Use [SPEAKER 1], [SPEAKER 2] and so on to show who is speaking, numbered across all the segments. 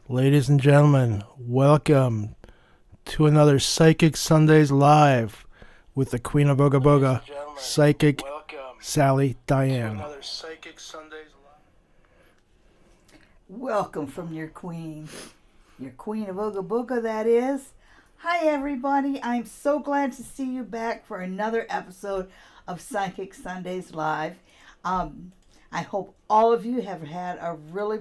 [SPEAKER 1] Ladies and gentlemen, welcome to another Psychic Sundays Live with the Queen of Boga Boga, Psychic Sally Diane.
[SPEAKER 2] Welcome from your queen of Ooga Booga, that is. Hi, everybody. I'm so glad to see you back for another episode of Psychic Sundays Live. I hope all of you have had a really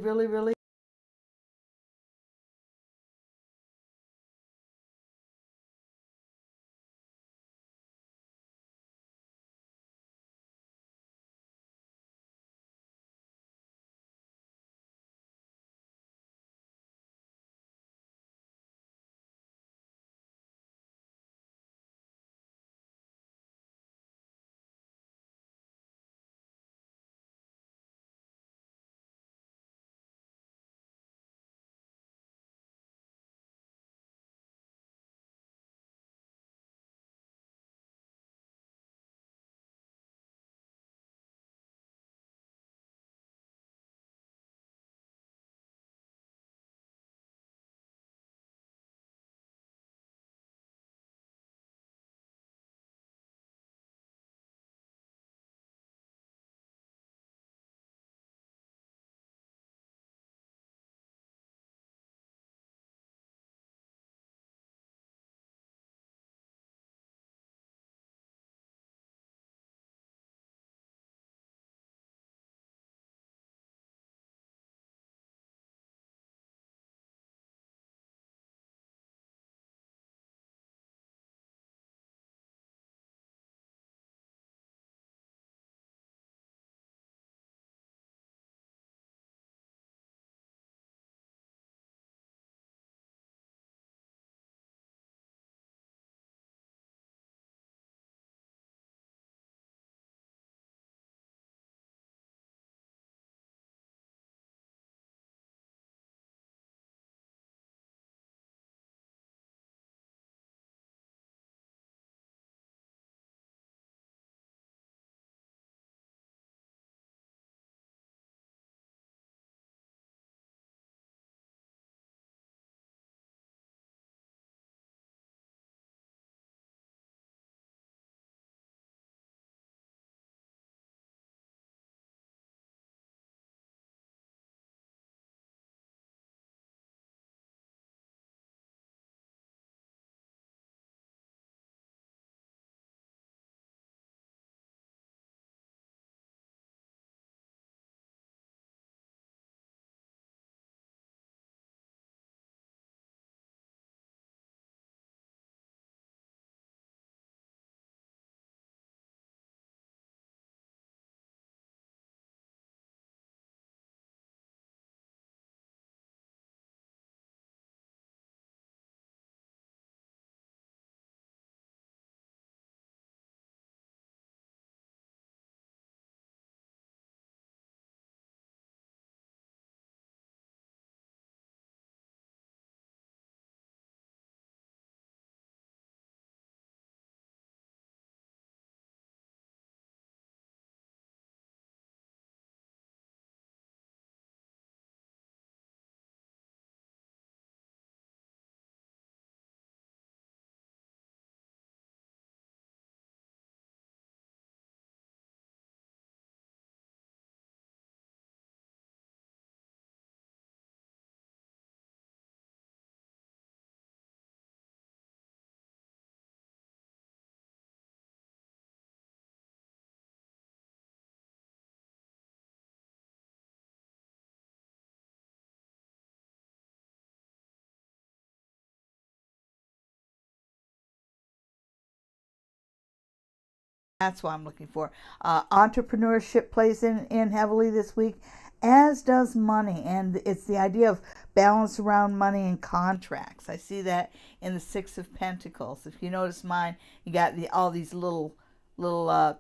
[SPEAKER 2] That's what I'm looking for. Entrepreneurship plays in heavily this week, as does money. And it's the idea of balance around money and contracts. I see that in the Six of Pentacles. If you notice mine, you got all these little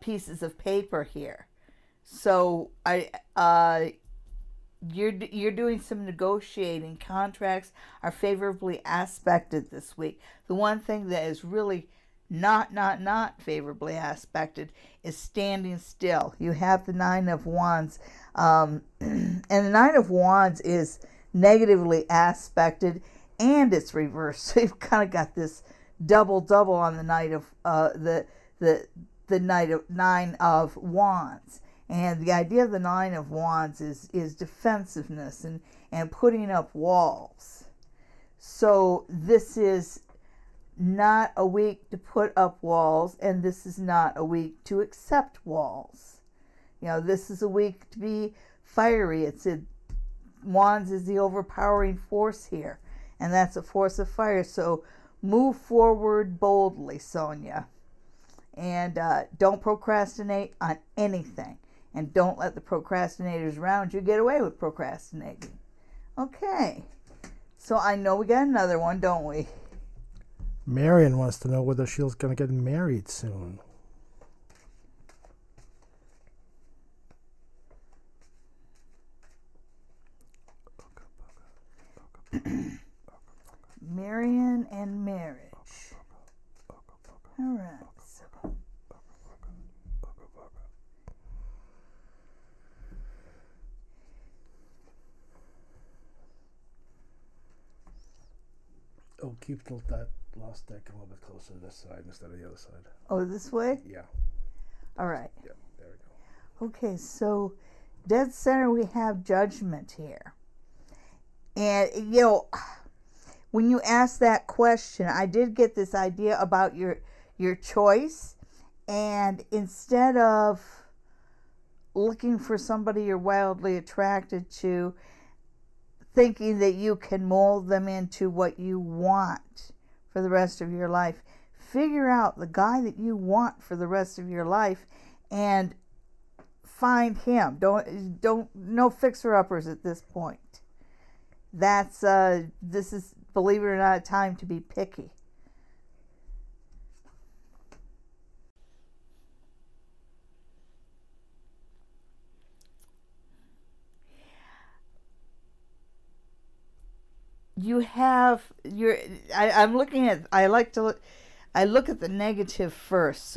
[SPEAKER 2] pieces of paper here. So you're doing some negotiating. Contracts are favorably aspected this week. The one thing that is really not favorably aspected is standing still. You have the Nine of Wands, and the Nine of Wands is negatively aspected, and it's reversed. So you've kind of got this double on the night of the night of Nine of Wands. And the idea of the Nine of Wands is defensiveness and putting up walls. So this is not a week to put up walls, and this is not a week to accept walls. You know, this is a week to be fiery. Wands is the overpowering force here, and that's a force of fire. So move forward boldly, Sonia. And don't procrastinate on anything. And don't let the procrastinators around you get away with procrastinating. Okay. So I know we got another one, don't we?
[SPEAKER 1] Marion wants to know whether she's going to get married soon.
[SPEAKER 2] Marion and marriage. All right.
[SPEAKER 1] Oh, keep that last deck a little bit closer to this side instead of the other side.
[SPEAKER 2] Oh, this way?
[SPEAKER 1] Yeah.
[SPEAKER 2] All right.
[SPEAKER 1] Yeah, there we go.
[SPEAKER 2] Okay, so dead center we have Judgment here. And, you know, when you ask that question, I did get this idea about your choice. And instead of looking for somebody you're wildly attracted to, thinking that you can mold them into what you want for the rest of your life, figure out the guy that you want for the rest of your life and find him. Don't no fixer-uppers at this point. This is, believe it or not, a time to be picky. You have your. I'm looking at. I look at the negative first,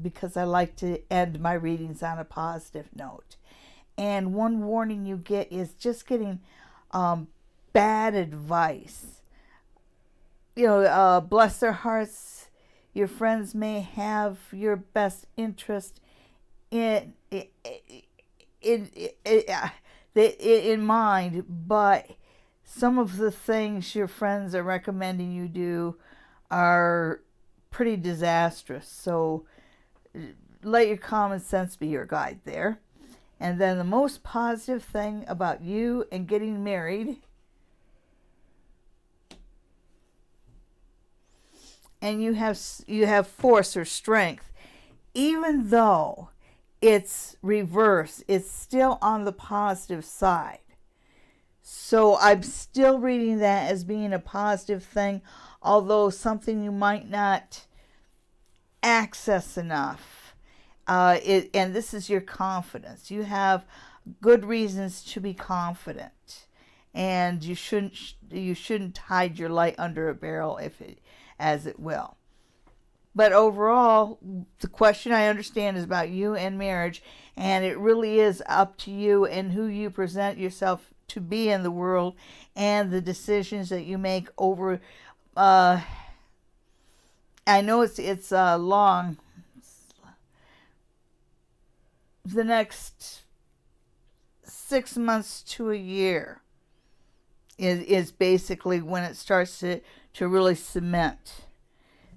[SPEAKER 2] because I like to end my readings on a positive note. And one warning you get is just getting bad advice. You know, bless their hearts, your friends may have your best interest in mind, but some of the things your friends are recommending you do are pretty disastrous. So let your common sense be your guide there. And then the most positive thing about you and getting married, and you have force or strength, even though it's reverse, it's still on the positive side. So I'm still reading that as being a positive thing, although something you might not access enough. And this is your confidence. You have good reasons to be confident, and you shouldn't hide your light under a barrel as it will. But overall, the question I understand is about you and marriage, and it really is up to you and who you present yourself to be in the world, and the decisions that you make over. I know it's long. The next 6 months to a year is basically when it starts to really cement.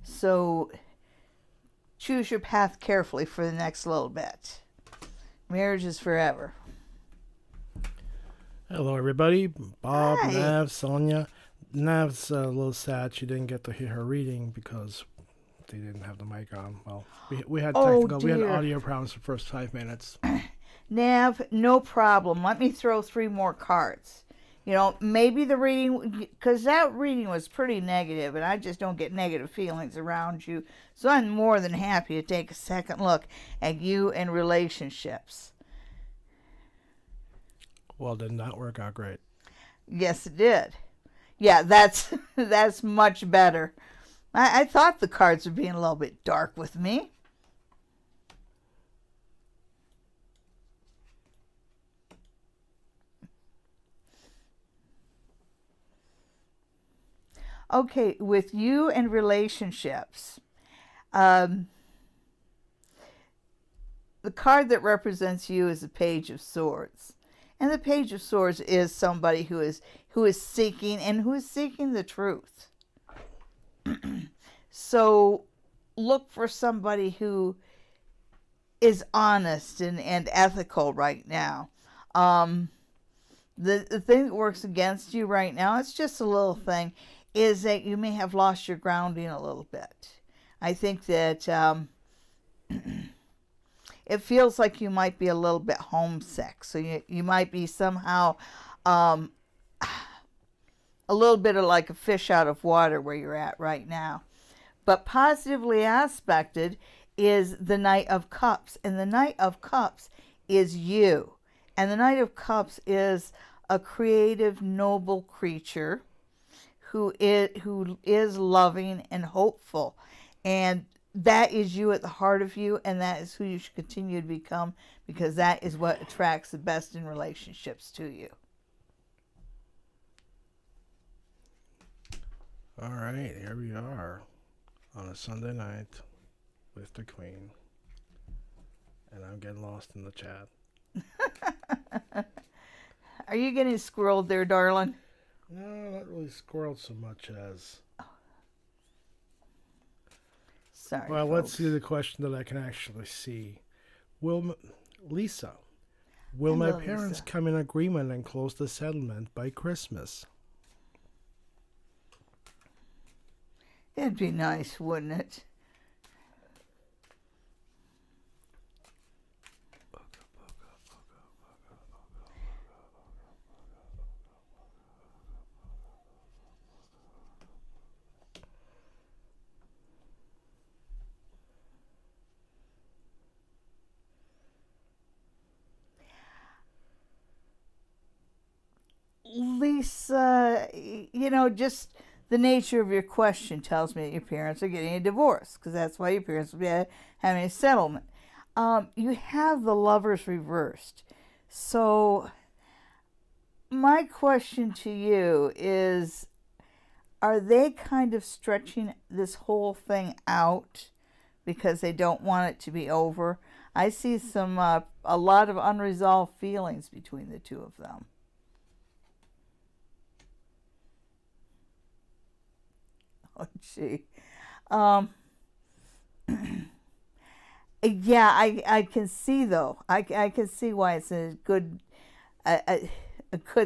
[SPEAKER 2] So choose your path carefully for the next little bit. Marriage is forever.
[SPEAKER 1] Hello, everybody. Bob,
[SPEAKER 2] Hi.
[SPEAKER 1] Nav, Sonia. Nav's a little sad she didn't get to hear her reading because they didn't have the mic on. Well, we had we had audio problems the first 5 minutes.
[SPEAKER 2] Nav, no problem. Let me throw 3 more cards. You know, maybe the reading, because that reading was pretty negative, and I just don't get negative feelings around you. So I'm more than happy to take a second look at you and relationships.
[SPEAKER 1] Well, did not work out great.
[SPEAKER 2] Yes, it did. Yeah, that's much better. I thought the cards were being a little bit dark with me. Okay, with you and relationships, um, the card that represents you is the Page of Swords. And the Page of Swords is somebody who is seeking the truth. So look for somebody who is honest and ethical right now. The thing that works against you right now, it's just a little thing, is that you may have lost your grounding a little bit. I think that it feels like you might be a little bit homesick. So you might be somehow a little bit of like a fish out of water where you're at right now. But positively aspected is the Knight of Cups. And the Knight of Cups is you. And the Knight of Cups is a creative, noble creature who is loving and hopeful. And that is you at the heart of you, and that is who you should continue to become, because that is what attracts the best in relationships to you.
[SPEAKER 1] All right, here we are on a Sunday night with the Queen. And I'm getting lost in the chat.
[SPEAKER 2] Are you getting squirreled there, darling?
[SPEAKER 1] No, not really squirreled so much as...
[SPEAKER 2] Sorry,
[SPEAKER 1] well,
[SPEAKER 2] folks.
[SPEAKER 1] let's see the question that I can actually see. Lisa, will my parents come in agreement and close the settlement by Christmas?
[SPEAKER 2] It'd be nice, wouldn't it? Lisa, just the nature of your question tells me that your parents are getting a divorce, because that's why your parents will be having a settlement. You have the Lovers reversed. So my question to you is, are they kind of stretching this whole thing out because they don't want it to be over? I see a lot of unresolved feelings between the two of them. Oh, gee. Yeah, I can see, though. I can see why it's a good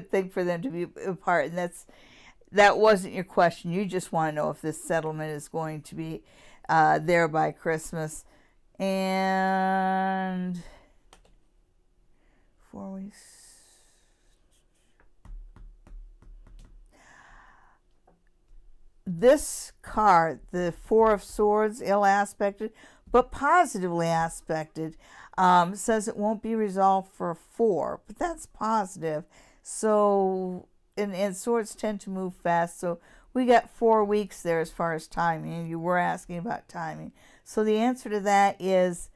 [SPEAKER 2] thing for them to be apart. And that wasn't your question. You just want to know if this settlement is going to be there by Christmas. And 4 weeks. This card, the Four of Swords, ill aspected, but positively aspected, says it won't be resolved for 4, but that's positive. So, and swords tend to move fast, so we got 4 weeks there as far as timing, and you were asking about timing. So the answer to that is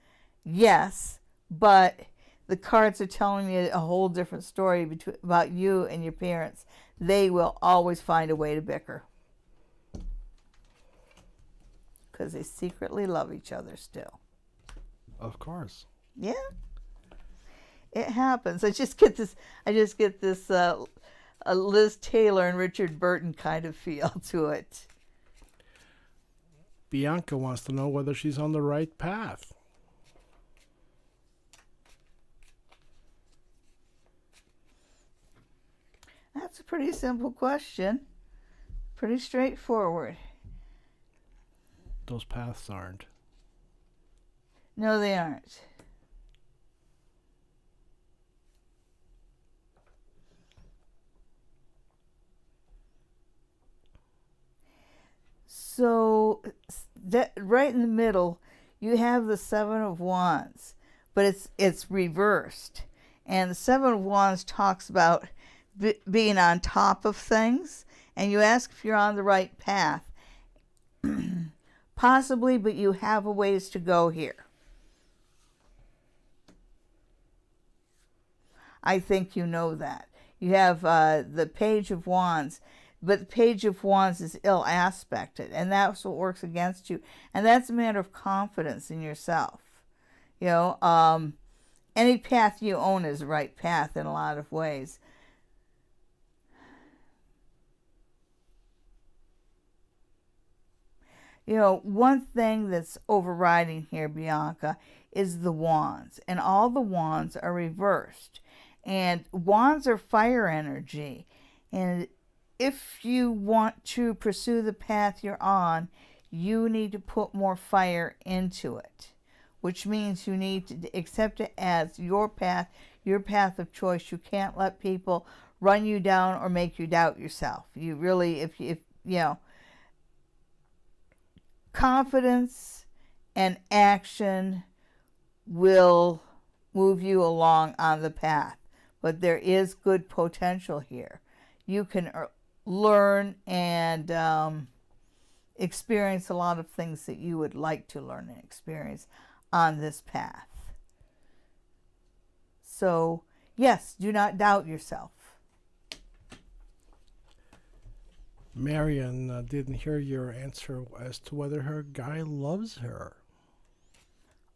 [SPEAKER 2] yes, but the cards are telling me a whole different story about you and your parents. They will always find a way to bicker, because they secretly love each other still.
[SPEAKER 1] Of course.
[SPEAKER 2] Yeah. It happens. I just get this Liz Taylor and Richard Burton kind of feel to it.
[SPEAKER 1] Bianca wants to know whether she's on the right path.
[SPEAKER 2] That's a pretty simple question. Pretty straightforward.
[SPEAKER 1] Those paths aren't.
[SPEAKER 2] No, they aren't. So that right in the middle, you have the Seven of Wands, but it's reversed. And the Seven of Wands talks about being on top of things, and you ask if you're on the right path. Possibly, but you have a ways to go here. I think you know that. You have the Page of Wands. But the Page of Wands is ill aspected, and that's what works against you. And that's a matter of confidence in yourself. You know, any path you own is the right path in a lot of ways. You know, one thing that's overriding here, Bianca, is the wands. And all the wands are reversed. And wands are fire energy. And if you want to pursue the path you're on, you need to put more fire into it. Which means you need to accept it as your path of choice. You can't let people run you down or make you doubt yourself. You really, if you know, confidence and action will move you along on the path. But there is good potential here. You can learn and experience a lot of things that you would like to learn and experience on this path. So, yes, do not doubt yourself.
[SPEAKER 1] Marion didn't hear your answer as to whether her guy loves her.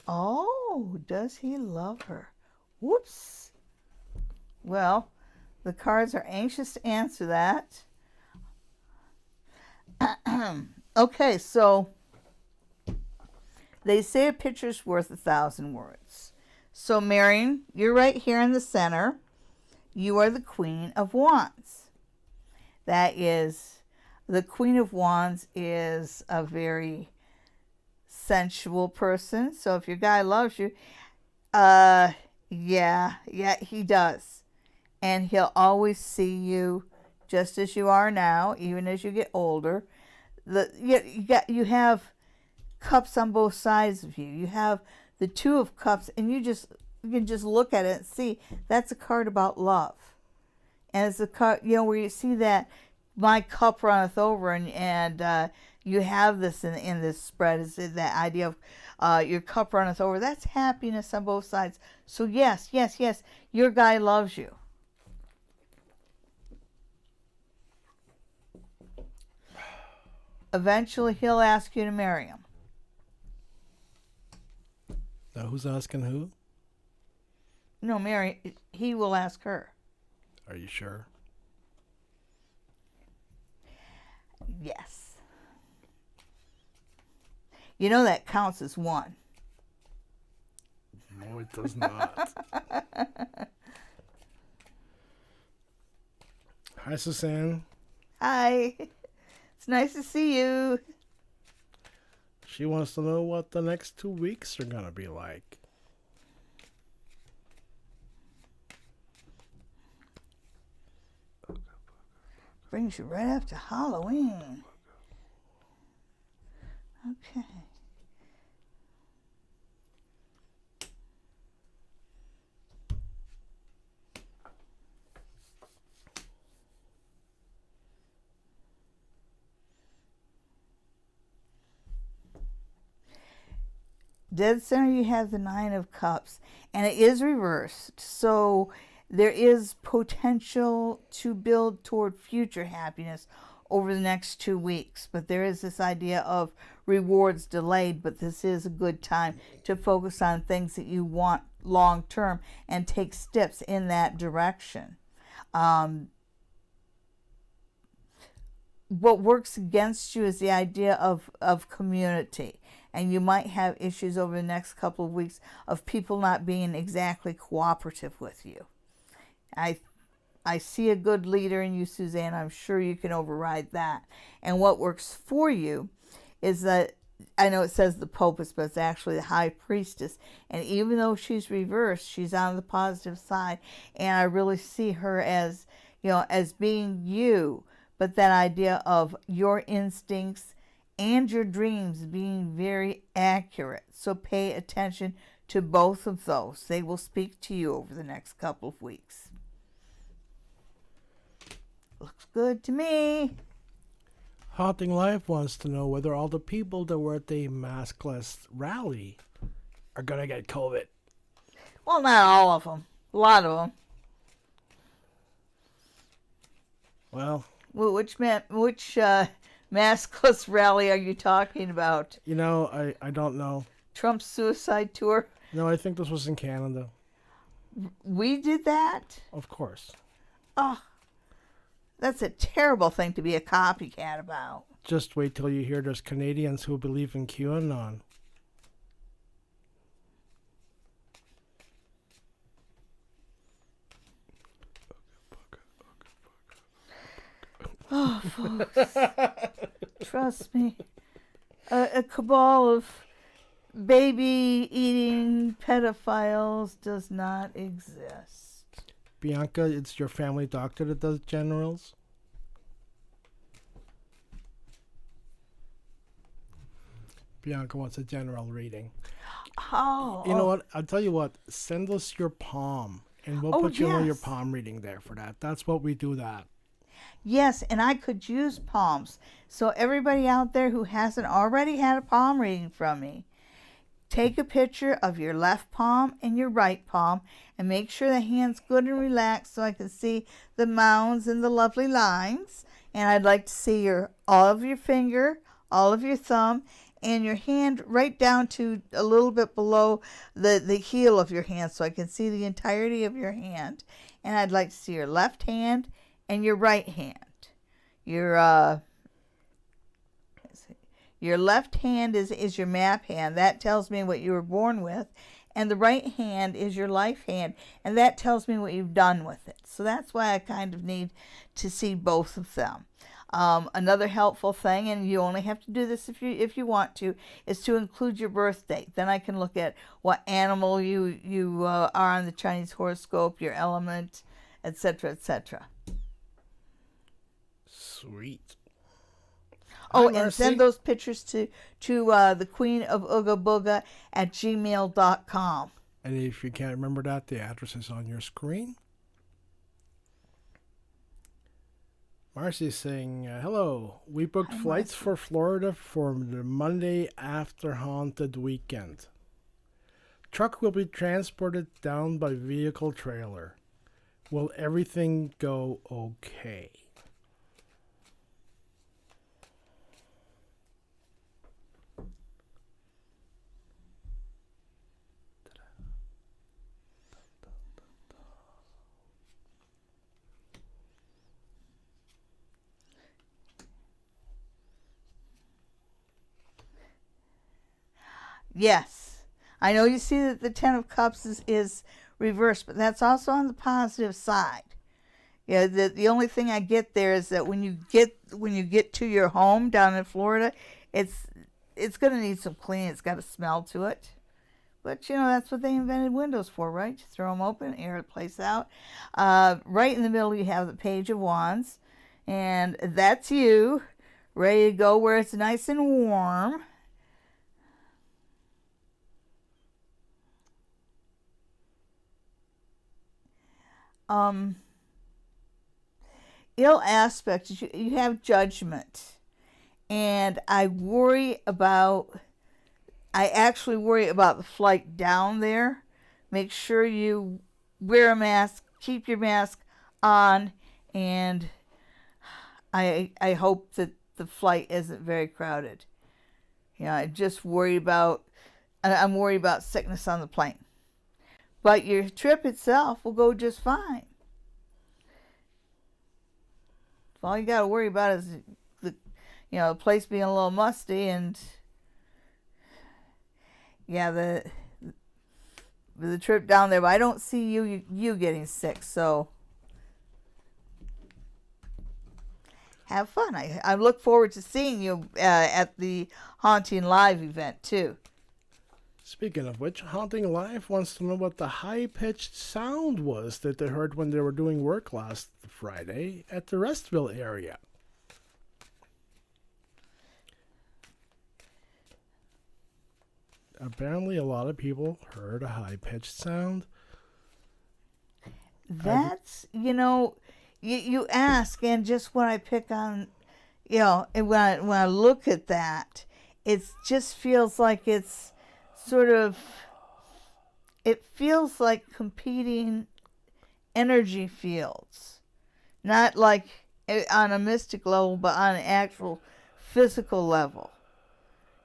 [SPEAKER 2] Oh, does he love her? Whoops. Well, the cards are anxious to answer that. Okay, so they say a picture's worth 1,000 words. So, Marion, you're right here in the center. You are the Queen of Wands. That is, the Queen of Wands is a very sensual person. So if your guy loves you, yeah, he does. And he'll always see you just as you are now, even as you get older. You have cups on both sides of you. You have the Two of Cups, and you can just look at it and see that's a card about love. And it's a card, you know, where you see that my cup runneth over, and you have this in this spread, is that idea of your cup runneth over. That's happiness on both sides. So yes, your guy loves you. Eventually, he'll ask you to marry him.
[SPEAKER 1] Now, who's asking who?
[SPEAKER 2] No, Mary. He will ask her.
[SPEAKER 1] Are you sure?
[SPEAKER 2] Yes. You know that counts as one.
[SPEAKER 1] No, it does not. Hi, Suzanne.
[SPEAKER 2] Hi. It's nice to see you.
[SPEAKER 1] She wants to know what the next 2 weeks are going to be like.
[SPEAKER 2] Brings you right after Halloween. Okay. Dead center, you have the Nine of Cups, and it is reversed. So there is potential to build toward future happiness over the next 2 weeks. But there is this idea of rewards delayed, but this is a good time to focus on things that you want long term and take steps in that direction. What works against you is the idea of community. And you might have issues over the next couple of weeks of people not being exactly cooperative with you. I see a good leader in you, Suzanne. I'm sure you can override that. And what works for you is that, I know it says the Popess, but it's actually the High Priestess. And even though she's reversed, she's on the positive side. And I really see her as, you know, as being you. But that idea of your instincts and your dreams being very accurate. So pay attention to both of those. They will speak to you over the next couple of weeks. Looks good to me.
[SPEAKER 1] Haunting Life wants to know whether all the people that were at the maskless rally are going to get COVID.
[SPEAKER 2] Well, not all of them. A lot of them.
[SPEAKER 1] Well,
[SPEAKER 2] Which maskless rally are you talking about?
[SPEAKER 1] You know, I don't know.
[SPEAKER 2] Trump's suicide tour?
[SPEAKER 1] No, I think this was in Canada.
[SPEAKER 2] We did that?
[SPEAKER 1] Of course.
[SPEAKER 2] Oh, that's a terrible thing to be a copycat about.
[SPEAKER 1] Just wait till you hear there's Canadians who believe in QAnon.
[SPEAKER 2] Oh, folks. Trust me. A cabal of baby-eating pedophiles does not exist.
[SPEAKER 1] Bianca, it's your family doctor that does generals? Bianca wants a general reading.
[SPEAKER 2] Oh.
[SPEAKER 1] You know what? I'll tell you what. Send us your palm, and we'll put you on your palm reading there for that. That's what we do that.
[SPEAKER 2] Yes, and I could use palms. So everybody out there who hasn't already had a palm reading from me, take a picture of your left palm and your right palm and make sure the hand's good and relaxed so I can see the mounds and the lovely lines. And I'd like to see all of your finger, all of your thumb, and your hand right down to a little bit below the heel of your hand so I can see the entirety of your hand. And I'd like to see your left hand and your right hand. Your left hand is your map hand. That tells me what you were born with. And the right hand is your life hand. And that tells me what you've done with it. So that's why I kind of need to see both of them. Another helpful thing, and you only have to do this if you want to, is to include your birth date. Then I can look at what animal you are on the Chinese horoscope, your element, etc., etc.
[SPEAKER 1] Sweet.
[SPEAKER 2] Oh, and send those pictures to the Queen of Ooga Booga at gmail.com.
[SPEAKER 1] And if you can't remember that, the address is on your screen. Marcy's saying, hello. We booked flights for Florida for the Monday after Haunted Weekend. Truck will be transported down by vehicle trailer. Will everything go okay?
[SPEAKER 2] Yes. I know you see that the Ten of Cups is reversed, but that's also on the positive side. Yeah, the only thing I get there is that when you get to your home down in Florida, it's going to need some cleaning. It's got a smell to it. But, you know, that's what they invented windows for, right? Just throw them open, air the place out. Right in the middle, you have the Page of Wands. And that's you, ready to go where it's nice and warm. Ill aspects, you have judgment. And I actually worry about the flight down there. Make sure you wear a mask, keep your mask on, and I hope that the flight isn't very crowded. Yeah, I'm worried about sickness on the plane. But your trip itself will go just fine. All you got to worry about is the place being a little musty, and yeah, the trip down there. But I don't see you getting sick, so have fun. I look forward to seeing you at the Haunting Live event too.
[SPEAKER 1] Speaking of which, Haunting Live wants to know what the high-pitched sound was that they heard when they were doing work last Friday at the Restville area. Apparently, a lot of people heard a high-pitched sound.
[SPEAKER 2] That's, you ask, and just when I pick on, and when I look at that, it just feels like it's it feels like competing energy fields, not like on a mystic level, but on an actual physical level.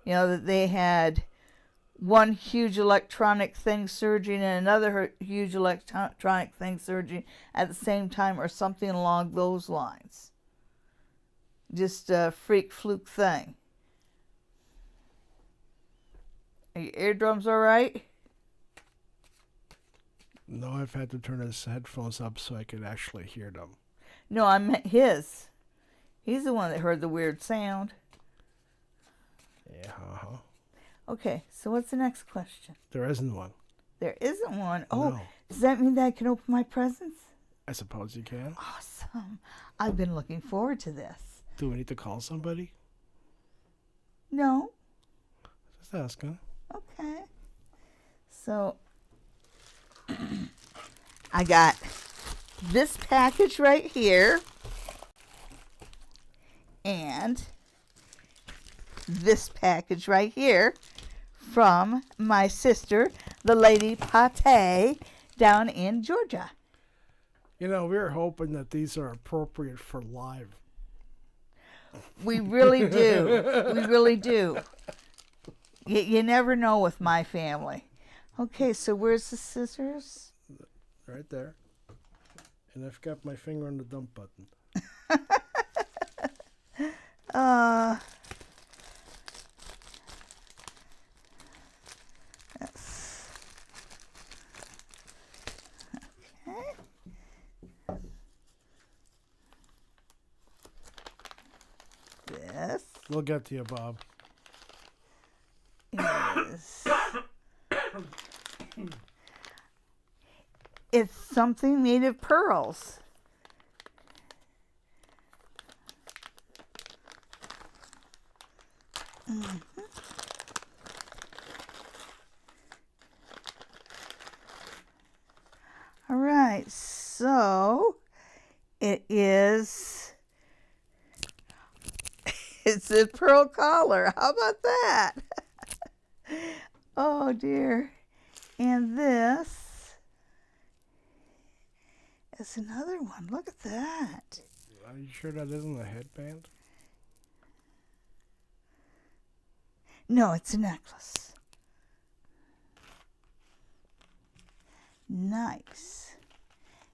[SPEAKER 2] You know, that they had one huge electronic thing surging and another huge electronic thing surging at the same time, or something along those lines. Just a freak fluke thing. Are your eardrums all right?
[SPEAKER 1] No, I've had to turn his headphones up so I could actually hear them.
[SPEAKER 2] No, I meant his. He's the one that heard the weird sound.
[SPEAKER 1] Yeah,
[SPEAKER 2] Okay, so what's the next question?
[SPEAKER 1] There isn't one.
[SPEAKER 2] There isn't one. Oh,
[SPEAKER 1] No.
[SPEAKER 2] Does that mean that I can open my presents?
[SPEAKER 1] I suppose you can.
[SPEAKER 2] Awesome. I've been looking forward to this.
[SPEAKER 1] Do we need to call somebody?
[SPEAKER 2] No?
[SPEAKER 1] Just asking.
[SPEAKER 2] Okay. So, I got this package right here. And this package right here from my sister, the Lady Pate, down in Georgia.
[SPEAKER 1] You know, we're hoping that these are appropriate for live.
[SPEAKER 2] We really do. We really do. You never know with my family. Okay, so where's the scissors?
[SPEAKER 1] Right there. And I've got my finger on the dump button.
[SPEAKER 2] Yes. Okay. This
[SPEAKER 1] We'll get to you, Bob.
[SPEAKER 2] is... It's something made of pearls. All right, so it is, it's a pearl collar. How about that? Oh dear. And this is another one. Look at that.
[SPEAKER 1] Are you sure that isn't a headband?
[SPEAKER 2] No, it's a necklace. Nice.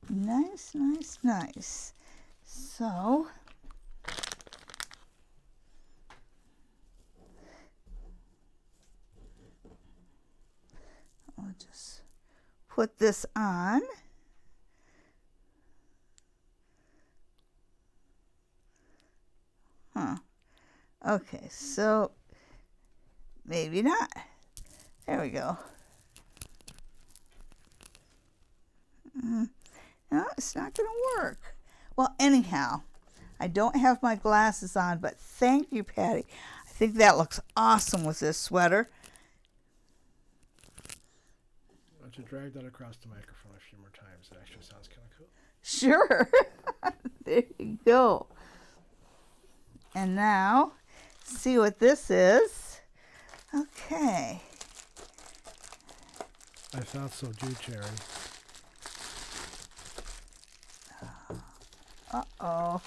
[SPEAKER 2] Nice, nice, nice. So, I'll just put this on. Okay, so maybe not. There we go. No, it's not going to work. Well, anyhow, I don't have my glasses on, but thank you, Patty. I think that looks awesome with this sweater.
[SPEAKER 1] Why don't you drag that across the microphone a few more times? It actually sounds kind of cool.
[SPEAKER 2] Sure. There you go. And now, see what this is. Okay.
[SPEAKER 1] I thought so too, Cherry.
[SPEAKER 2] Uh-oh.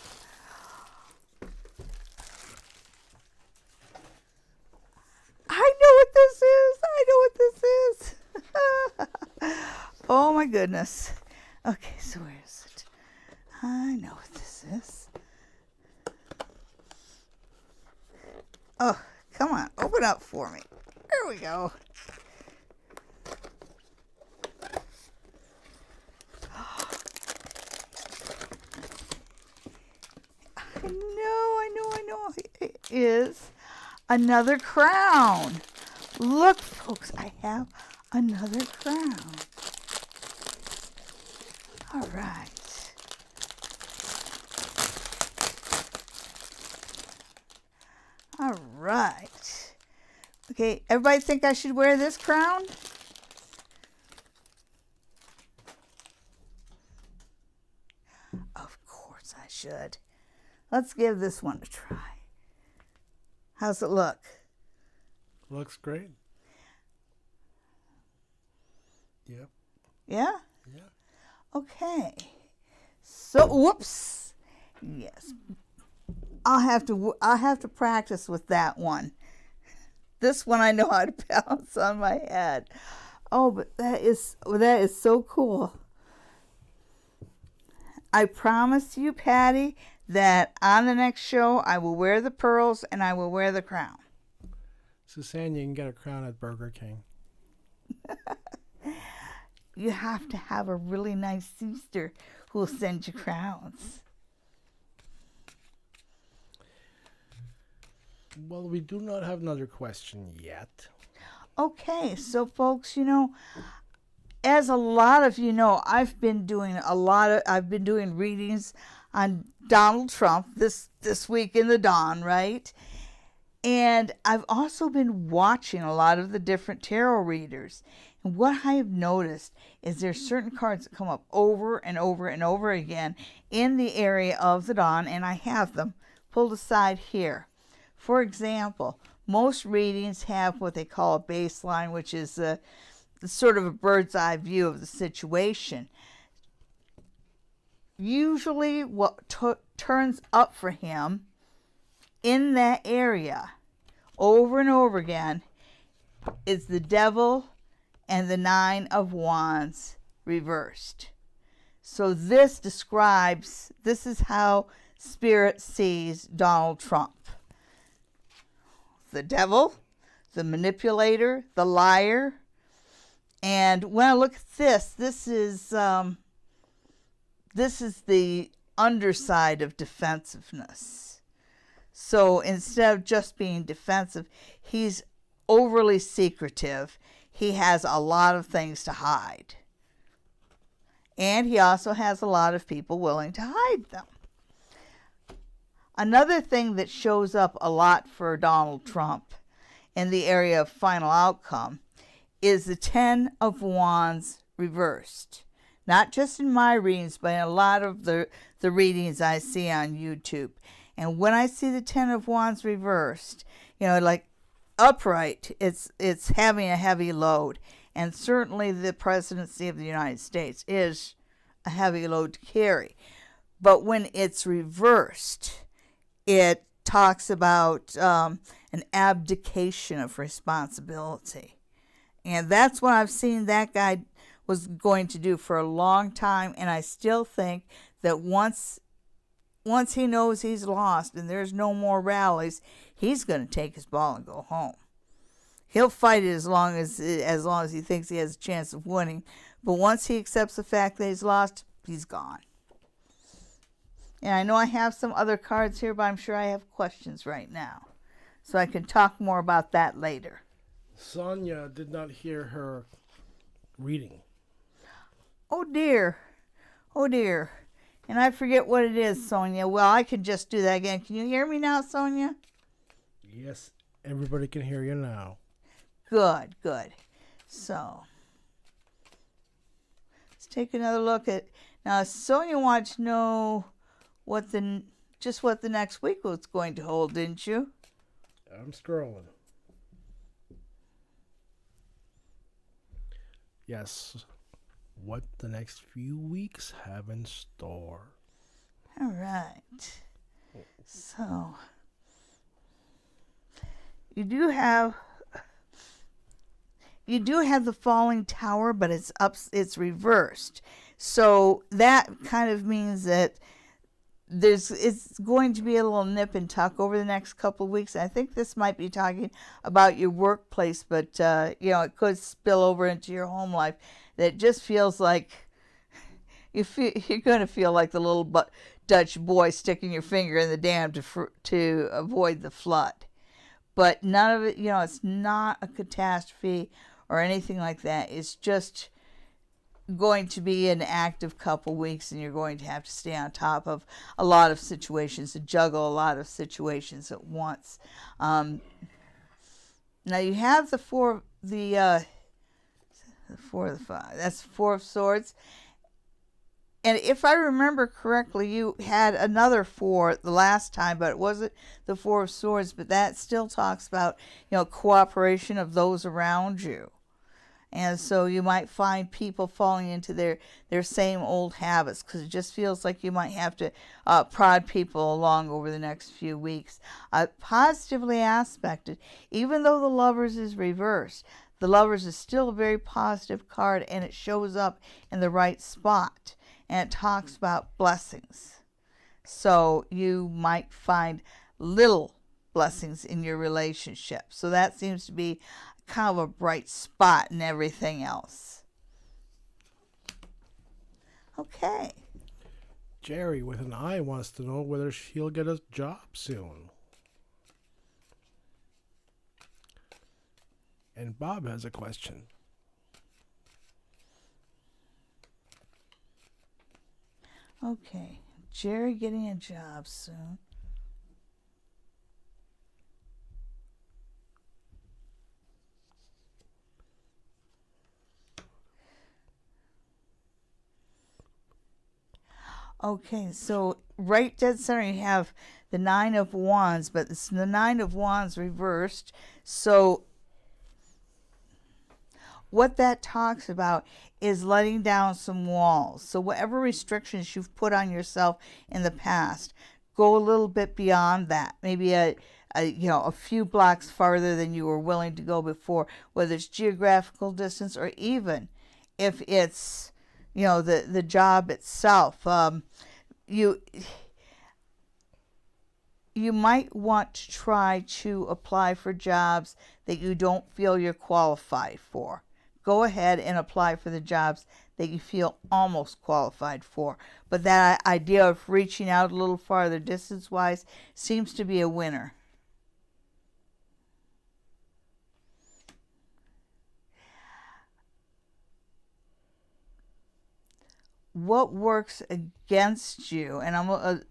[SPEAKER 2] I know what this is. I know what this is. Oh my goodness. Okay, so where is it? I know what this is. Oh, come on. Open up for me. There we go. I know. It is another crown. Look, folks, I have another crown. All right. All right. Okay, everybody think I should wear this crown? Of course I should. Let's give this one a try. How's it look?
[SPEAKER 1] Looks great. Yep.
[SPEAKER 2] Yeah?
[SPEAKER 1] Yeah.
[SPEAKER 2] Okay. So, whoops. Yes. I'll have to practice with that one. This one I know how to balance on my head. Oh, but that is so cool. I promise you, Patty, that on the next show I will wear the pearls and I will wear the crown.
[SPEAKER 1] Suzanne, you can get a crown at Burger King.
[SPEAKER 2] You have to have a really nice sister who will send you crowns.
[SPEAKER 1] Well, we do not have another question yet.
[SPEAKER 2] Okay, so folks, as a lot of you know, I've been doing readings on Donald Trump this week in the Dawn, right? And I've also been watching a lot of the different tarot readers. And what I have noticed is there's certain cards that come up over and over and over again in the area of the Dawn, and I have them pulled aside here. For example, most readings have what they call a baseline, which is the sort of a bird's eye view of the situation. Usually what turns up for him in that area over and over again is the Devil and the Nine of Wands reversed. So this is how Spirit sees Donald Trump. The devil, the manipulator, the liar. And when I look at this is the underside of defensiveness. So instead of just being defensive, he's overly secretive. He has a lot of things to hide. And he also has a lot of people willing to hide them. Another thing that shows up a lot for Donald Trump in the area of final outcome is the Ten of Wands reversed. Not just in my readings, but in a lot of the readings I see on YouTube. And when I see the Ten of Wands reversed, like upright, it's having a heavy load. And certainly the presidency of the United States is a heavy load to carry. But when it's reversed, it talks about an abdication of responsibility. And that's what I've seen that guy was going to do for a long time. And I still think that once he knows he's lost and there's no more rallies, he's going to take his ball and go home. He'll fight it as long as he thinks he has a chance of winning. But once he accepts the fact that he's lost, he's gone. And I know I have some other cards here, but I'm sure I have questions right now. So I can talk more about that later.
[SPEAKER 1] Sonia did not hear her reading.
[SPEAKER 2] Oh dear. Oh dear. And I forget what it is, Sonia. Well, I could just do that again. Can you hear me now, Sonia?
[SPEAKER 1] Yes, everybody can hear you now.
[SPEAKER 2] Good, good. So, let's take another look at... Now, Sonia wanted to know what the next week was going to hold, didn't you?
[SPEAKER 1] I'm scrolling. Yes, what the next few weeks have in store.
[SPEAKER 2] All right. So, you do have the falling tower, but it's reversed. So that kind of means that it's going to be a little nip and tuck over the next couple of weeks. I think this might be talking about your workplace, but it could spill over into your home life. That just feels like you're going to feel like the little Dutch boy sticking your finger in the dam to avoid the flood. But none of it, it's not a catastrophe or anything like that. It's just going to be an active couple weeks, and you're going to have to stay on top of a lot of situations and juggle a lot of situations at once. Now you have the four of the five. That's Four of Swords. And if I remember correctly, you had another four the last time, but it wasn't the Four of Swords. But that still talks about cooperation of those around you. And so you might find people falling into their same old habits, because it just feels like you might have to prod people along over the next few weeks. Positively aspected, even though the Lovers is reversed, the Lovers is still a very positive card, and it shows up in the right spot, and it talks about blessings. So you might find little blessings in your relationship. So that seems to be kind of a bright spot in everything else. Okay.
[SPEAKER 1] Jerry with an I wants to know whether she'll get a job soon. And Bob has a question.
[SPEAKER 2] Okay. Jerry getting a job soon. Okay, so right dead center you have the Nine of Wands, but it's the Nine of Wands reversed. So what that talks about is letting down some walls. So whatever restrictions you've put on yourself in the past, go a little bit beyond that. Maybe a few blocks farther than you were willing to go before, whether it's geographical distance or even if it's the job itself. You might want to try to apply for jobs that you don't feel you're qualified for. Go ahead and apply for the jobs that you feel almost qualified for. But that idea of reaching out a little farther distance-wise seems to be a winner. What works against you? And I'm a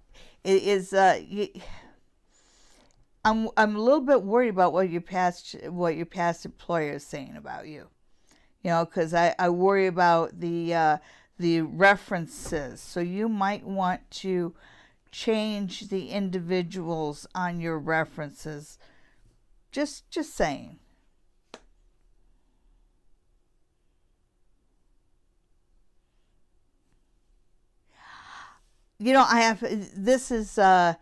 [SPEAKER 2] little bit worried about what your past employer is saying about you. Because I worry about the references. So you might want to change the individuals on your references. Just saying. This is the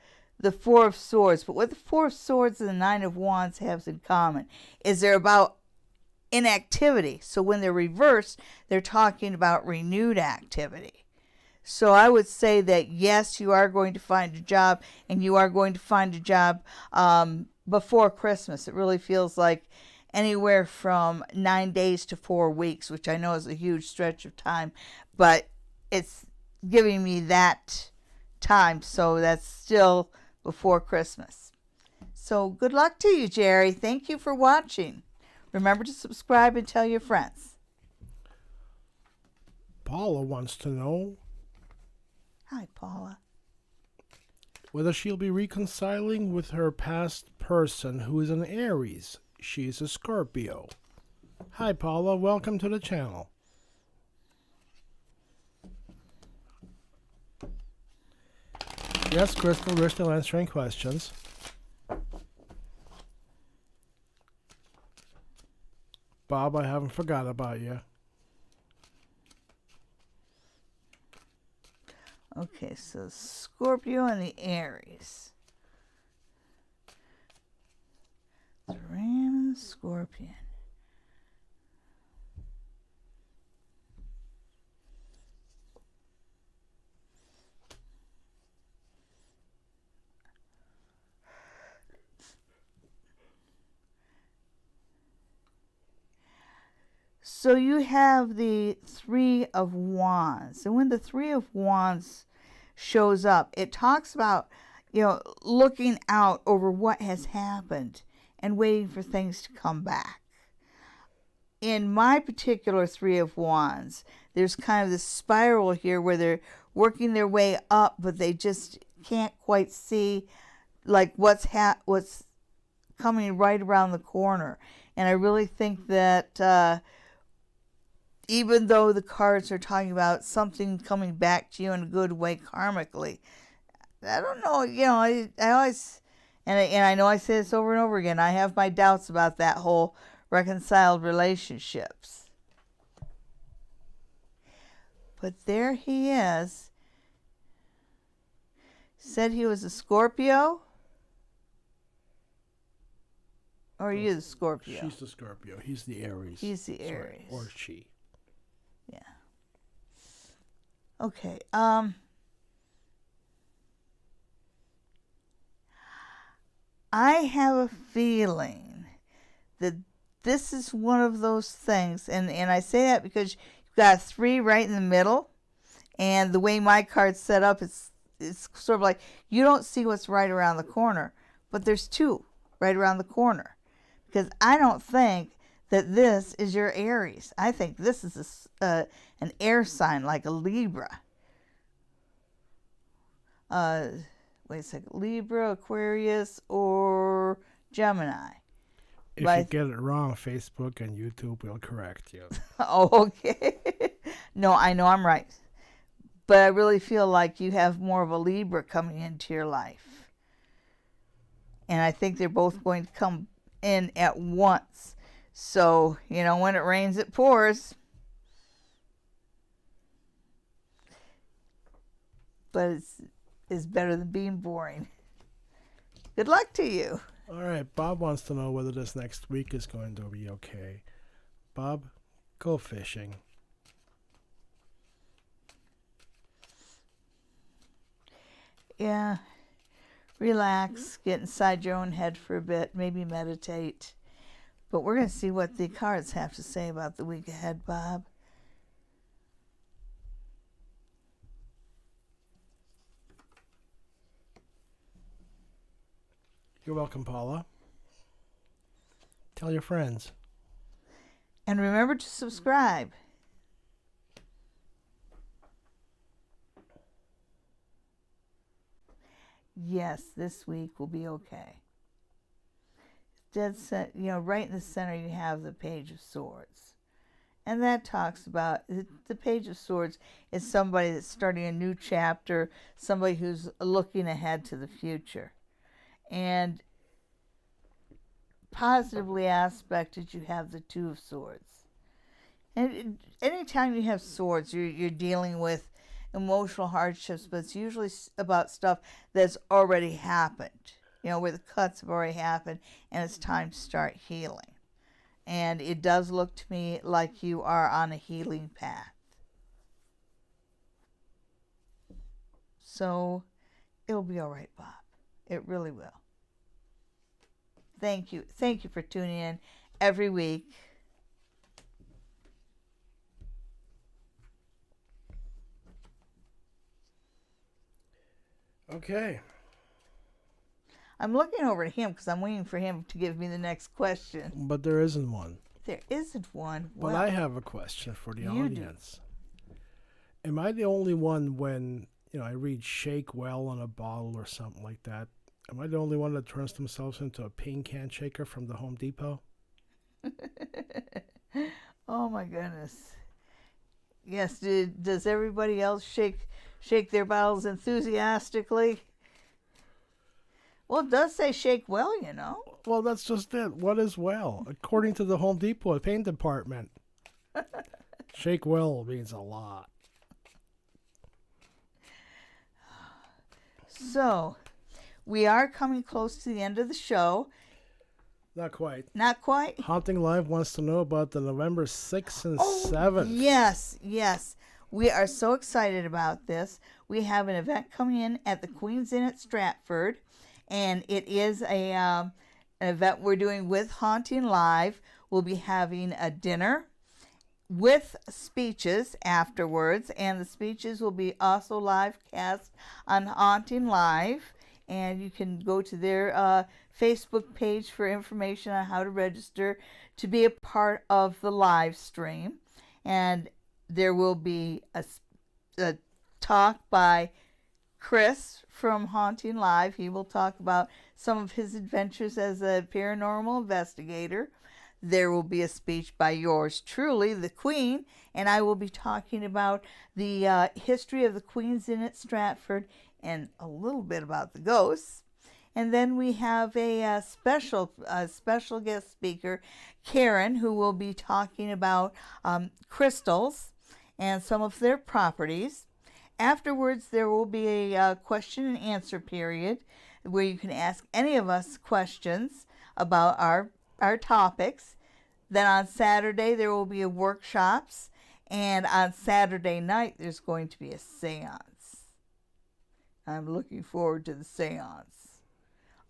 [SPEAKER 2] Four of Swords, but what the Four of Swords and the Nine of Wands have in common is they're about inactivity. So when they're reversed, they're talking about renewed activity. So I would say that yes, you are going to find a job, and you are going to find a job before Christmas. It really feels like anywhere from 9 days to 4 weeks, which I know is a huge stretch of time, but it's giving me that time, so that's still before Christmas. So good luck to you, Jerry. Thank you for watching. Remember to subscribe and tell your friends.
[SPEAKER 1] Paula wants to know.
[SPEAKER 2] Hi, Paula.
[SPEAKER 1] Whether she'll be reconciling with her past person who is an Aries. She's a Scorpio. Hi, Paula. Welcome to the channel. Yes, Crystal, we're still answering questions. Bob, I haven't forgot about you.
[SPEAKER 2] Okay, so Scorpio and the Aries. The Ram and the Scorpion. So you have the Three of Wands. And when the Three of Wands shows up, it talks about, looking out over what has happened and waiting for things to come back. In my particular Three of Wands, there's kind of this spiral here where they're working their way up, but they just can't quite see like what's coming right around the corner. And I really think that even though the cards are talking about something coming back to you in a good way karmically, I don't know, I always, and I know I say this over and over again, I have my doubts about that whole reconciled relationships. But there he is. Said he was a Scorpio? Or are you the Scorpio?
[SPEAKER 1] She's the Scorpio. He's the Aries.
[SPEAKER 2] He's the
[SPEAKER 1] Sorry,
[SPEAKER 2] Aries.
[SPEAKER 1] or she.
[SPEAKER 2] Yeah. Okay. I have a feeling that this is one of those things, and I say that because you've got 3 right in the middle, and the way my card's set up, it's sort of like you don't see what's right around the corner, but there's 2 right around the corner. Because I don't think that this is your Aries. I think this is an air sign like a Libra. Wait a second. Libra, Aquarius, or Gemini.
[SPEAKER 1] If you get it wrong, Facebook and YouTube will correct you.
[SPEAKER 2] Oh, okay. No, I know I'm right. But I really feel like you have more of a Libra coming into your life. And I think they're both going to come in at once. So, when it rains, it pours. But it's better than being boring. Good luck to you.
[SPEAKER 1] All right, Bob wants to know whether this next week is going to be okay. Bob, go fishing.
[SPEAKER 2] Yeah. Relax, get inside your own head for a bit, maybe meditate. But we're going to see what the cards have to say about the week ahead, Bob.
[SPEAKER 1] You're welcome, Paula. Tell your friends.
[SPEAKER 2] And remember to subscribe. Yes, this week will be okay. Dead set, right in the center you have the Page of Swords. And that talks about, the Page of Swords is somebody that's starting a new chapter, somebody who's looking ahead to the future. And positively aspected, you have the Two of Swords. And anytime you have swords, you're dealing with emotional hardships, but it's usually about stuff that's already happened, where the cuts have already happened and it's time to start healing. And it does look to me like you are on a healing path. So it'll be all right, Bob. It really will. Thank you. Thank you for tuning in every week.
[SPEAKER 1] Okay.
[SPEAKER 2] I'm looking over to him because I'm waiting for him to give me the next question.
[SPEAKER 1] But there isn't one.
[SPEAKER 2] There isn't one.
[SPEAKER 1] But I have a question for the audience. Am I the only one when, I read shake well on a bottle or something like that? Am I the only one that turns themselves into a paint can shaker from the Home Depot?
[SPEAKER 2] Oh my goodness. Yes, does everybody else shake their bottles enthusiastically? Well, it does say shake well,
[SPEAKER 1] Well, that's just it. What is well? According to the Home Depot paint department, shake well means a lot.
[SPEAKER 2] So, we are coming close to the end of the show.
[SPEAKER 1] Not quite.
[SPEAKER 2] Not quite?
[SPEAKER 1] Haunting Live wants to know about the November 6th and 7th.
[SPEAKER 2] Yes. We are so excited about this. We have an event coming in at the Queen's Inn at Stratford, and it is an event we're doing with Haunting Live. We'll be having a dinner with speeches afterwards, and the speeches will be also live cast on Haunting Live. And you can go to their Facebook page for information on how to register to be a part of the live stream. And there will be a talk by Chris from Haunting Live. He will talk about some of his adventures as a paranormal investigator. There will be a speech by yours truly, the Queen, and I will be talking about the history of the Queen's Inn at Stratford and a little bit about the ghosts. And then we have a special guest speaker, Karen, who will be talking about crystals and some of their properties. Afterwards, there will be a question and answer period where you can ask any of us questions about our topics. Then on Saturday, there will be a workshops, and on Saturday night, there's going to be a seance. I'm looking forward to the seance.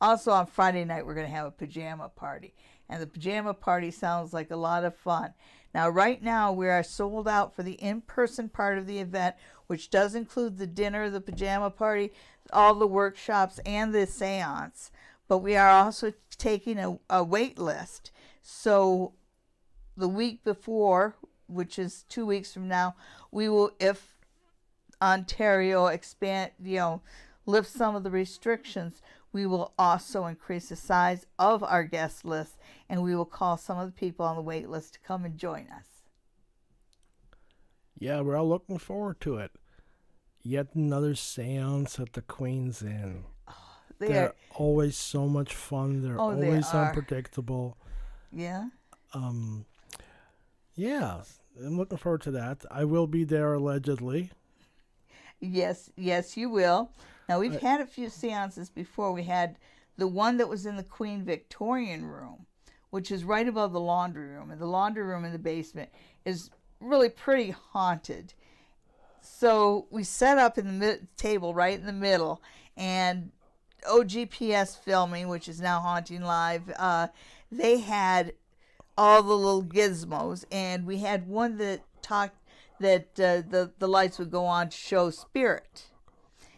[SPEAKER 2] Also on Friday night, we're going to have a pajama party, and the pajama party sounds like a lot of fun. Now, right now, we are sold out for the in-person part of the event, which does include the dinner, the pajama party, all the workshops, and the seance. But we are also taking a wait list. So the week before, which is 2 weeks from now, we will, if Ontario lifts some of the restrictions, we will also increase the size of our guest list, and we will call some of the people on the wait list to come and join us.
[SPEAKER 1] Yeah, we're all looking forward to it. Yet another seance at the Queen's Inn. They're always so much fun. They're always unpredictable.
[SPEAKER 2] Yeah.
[SPEAKER 1] Yeah, I'm looking forward to that. I will be there allegedly.
[SPEAKER 2] Yes, you will. Now, we've had a few seances before. We had the one that was in the Queen Victorian room, which is right above the laundry room. And the laundry room in the basement is really pretty haunted. So we set up in the table right in the middle, and OGPS Filming, which is now Haunting Live, they had all the little gizmos, and we had one that talked that the lights would go on to show spirit.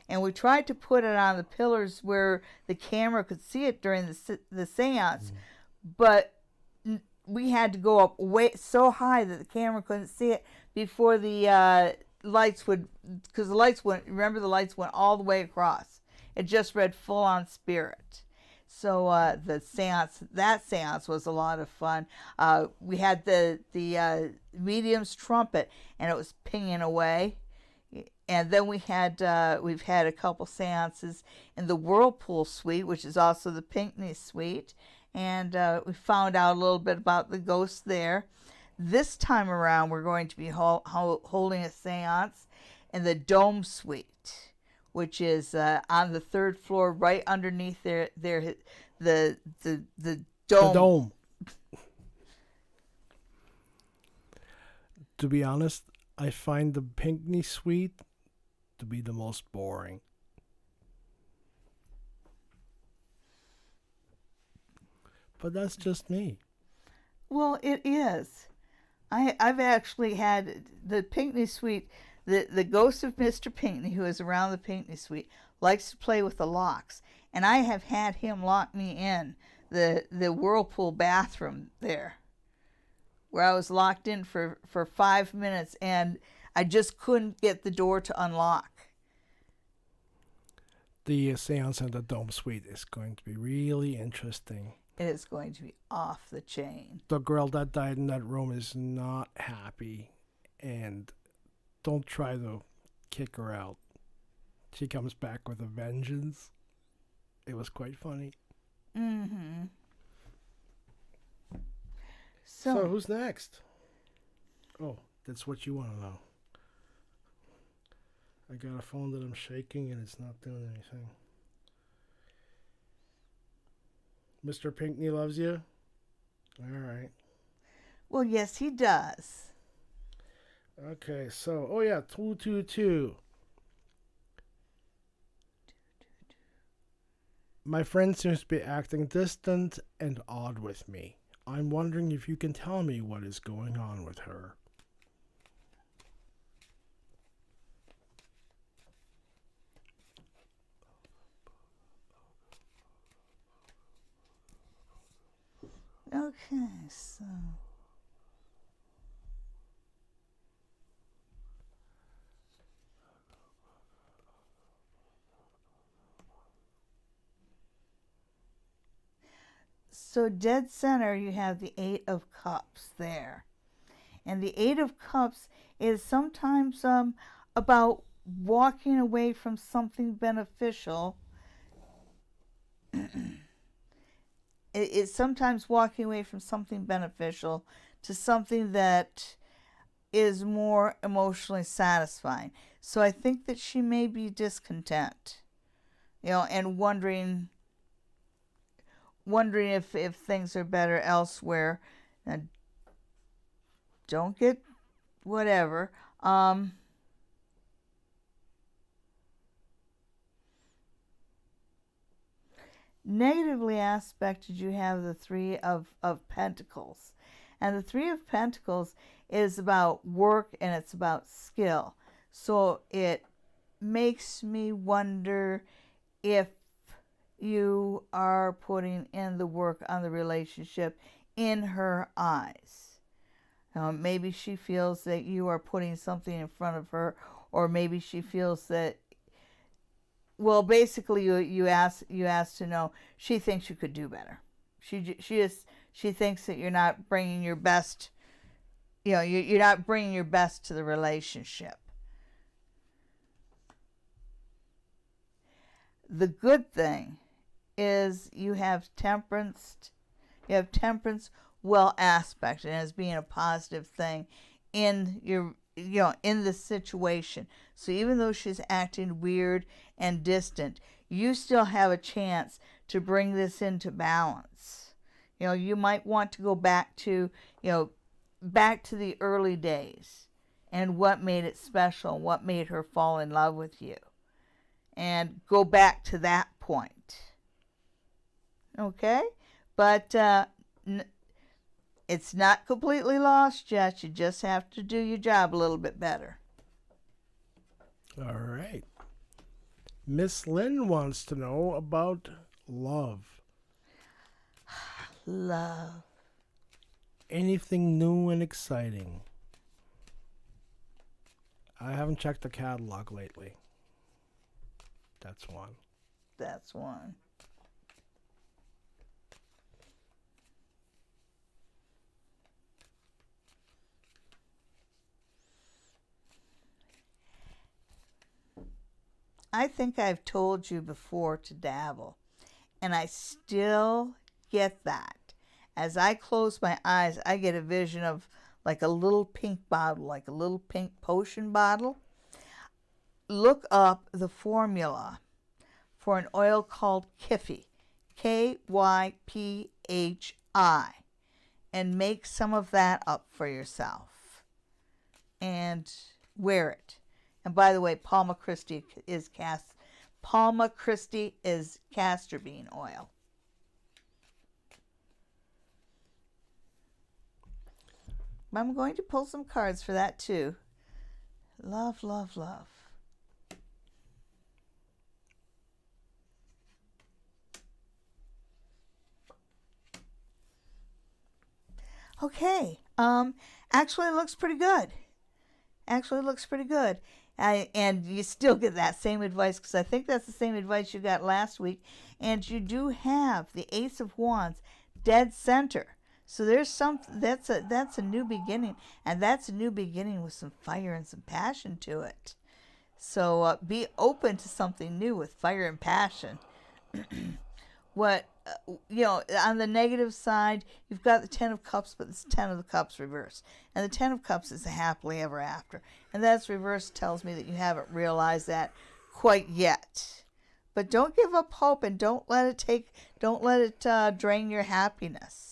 [SPEAKER 2] And we tried to put it on the pillars where the camera could see it during the seance, but we had to go up way so high that the camera couldn't see it before the lights would, because the lights went all the way across. It just read full on spirit. So that seance was a lot of fun. We had the medium's trumpet, and it was pinging away. And then we've had a couple seances in the Whirlpool Suite, which is also the Pinckney Suite, and we found out a little bit about the ghosts there. This time around, we're going to be holding a seance in the Dome Suite, which is on the third floor, right underneath the dome.
[SPEAKER 1] The dome. To be honest, I find the Pinckney Suite to be the most boring. But that's just me.
[SPEAKER 2] Well, it is. I've actually had the Pinckney Suite. The ghost of Mr. Pinckney, who is around the Pinckney Suite, likes to play with the locks, and I have had him lock me in the Whirlpool bathroom there, where I was locked in for 5 minutes, and I just couldn't get the door to unlock.
[SPEAKER 1] The seance in the Dome Suite is going to be really interesting.
[SPEAKER 2] It is going to be off the chain.
[SPEAKER 1] The girl that died in that room is not happy, and don't try to kick her out. She comes back with a vengeance. It was quite funny.
[SPEAKER 2] Mm-hmm.
[SPEAKER 1] So who's next? Oh, that's what you want to know. I got a phone that I'm shaking and it's not doing anything. Mr. Pinckney loves you? All right.
[SPEAKER 2] Well, yes, he does.
[SPEAKER 1] Okay, so, 222. My friend seems to be acting distant and odd with me. I'm wondering if you can tell me what is going on with her.
[SPEAKER 2] Okay, so... So dead center, you have the Eight of Cups there. And the Eight of Cups is sometimes about walking away from something beneficial. It's sometimes walking away from something beneficial to something that is more emotionally satisfying. So I think that she may be discontent, and wondering if things are better elsewhere. And don't get whatever. Negatively aspected, you have the Three of Pentacles. And the Three of Pentacles is about work and it's about skill. So it makes me wonder if you are putting in the work on the relationship in her eyes. Maybe she feels that you are putting something in front of her, or maybe she feels that, well, basically you ask to know, she thinks you could do better. She thinks that you're not bringing your best, you're not bringing your best to the relationship. The good thing is you have temperance. You have temperance well aspected as being a positive thing in your, in the situation. So even though she's acting weird and distant, you still have a chance to bring this into balance. You might want to go back to the early days and what made it special, what made her fall in love with you, and go back to that point. Okay? But it's not completely lost yet. You just have to do your job a little bit better.
[SPEAKER 1] All right. Miss Lynn wants to know about love.
[SPEAKER 2] Love.
[SPEAKER 1] Anything new and exciting? I haven't checked the catalog lately. That's one.
[SPEAKER 2] That's one. I think I've told you before to dabble, and I still get that. As I close my eyes, I get a vision of like a little pink bottle, like a little pink potion bottle. Look up the formula for an oil called Kyphi, Kyphi, and make some of that up for yourself and wear it. And by the way, Palma Christi is castor bean oil. I'm going to pull some cards for that too. Love, love, love. Okay. Actually it looks pretty good. And you still get that same advice, because I think that's the same advice you got last week. And you do have the Ace of Wands dead center. So there's that's a new beginning, and that's a new beginning with some fire and some passion to it. So be open to something new with fire and passion. On the negative side, you've got the Ten of Cups, but it's Ten of the Cups reversed. And the Ten of Cups is a happily ever after. And that's reversed tells me that you haven't realized that quite yet. But don't give up hope, and don't let it drain your happiness.